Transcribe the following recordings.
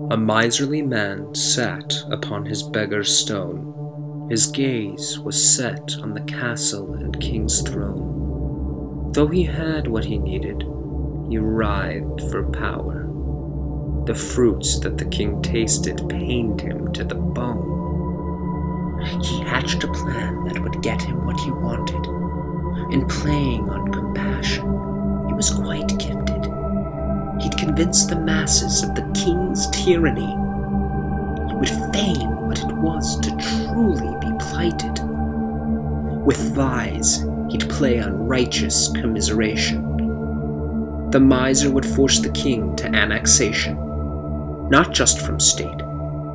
A miserly man sat upon his beggar's stone. His gaze was set on the castle and king's throne. Though he had what he needed, he writhed for power. The fruits that the king tasted pained him to the bone. He hatched a plan that would get him what he wanted. In playing on compassion, he was quite gifted. He'd convince the masses of the king's tyranny. He would feign what it was to truly be plighted. With lies, he'd play on righteous commiseration. The miser would force the king to annexation, not just from state,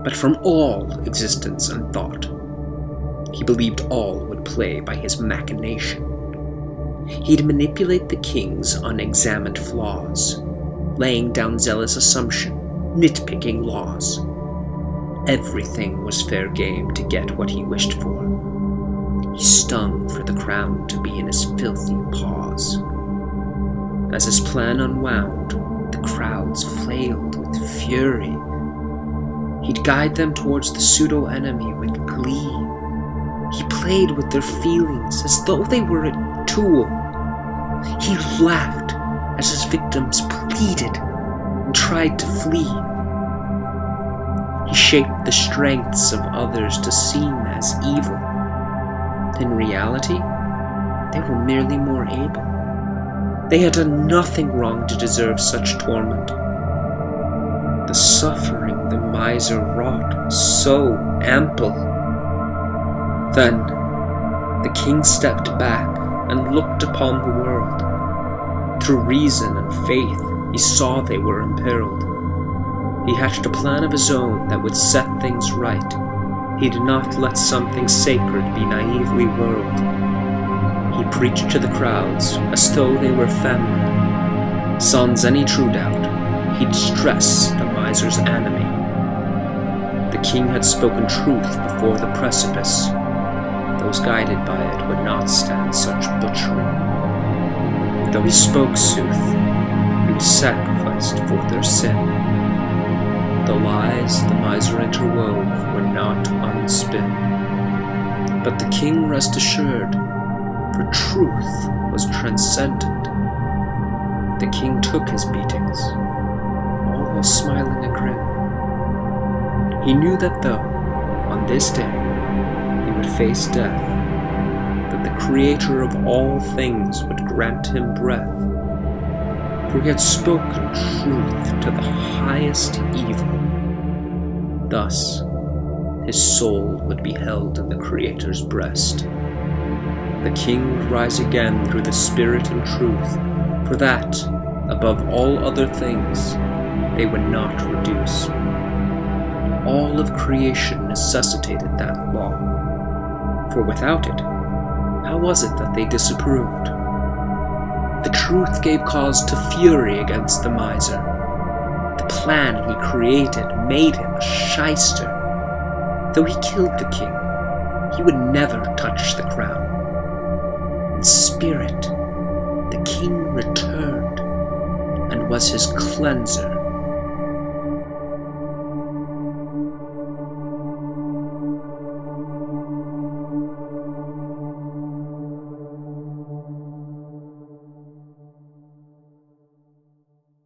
but from all existence and thought. He believed all would play by his machination. He'd manipulate the king's unexamined flaws, laying down zealous assumption, nitpicking laws. Everything was fair game to get what he wished for. He stung for the crown to be in his filthy paws. As his plan unwound, the crowds flailed with fury. He'd guide them towards the pseudo-enemy with glee. He played with their feelings as though they were a tool. He laughed as his victims pleaded and tried to flee. He shaped the strengths of others to seem as evil. In reality, they were merely more able. They had done nothing wrong to deserve such torment. The suffering the miser wrought was so ample. Then the king stepped back and looked upon the world. Through reason and faith, he saw they were imperiled. He hatched a plan of his own that would set things right. He did not let something sacred be naively whirled. He preached to the crowds as though they were family. Sans any true doubt, he'd stress the miser's enemy. The king had spoken truth before the precipice. Those guided by it would not stand such butchery. Though he spoke sooth, he was sacrificed for their sin. The lies the miser interwove were not unspun. But the king rest assured, for truth was transcendent. The king took his beatings, all while smiling a grin. He knew that though, on this day, he would face death, that the creator of all things would grant him breath. For he had spoken truth to the highest evil. Thus, his soul would be held in the Creator's breast. The king would rise again through the spirit and truth, for that, above all other things, they would not reduce. All of creation necessitated that law, for without it, how was it that they disapproved? The truth gave cause to fury against the miser. The plan he created made him a shyster. Though he killed the king, he would never touch the crown. In spirit, the king returned and was his cleanser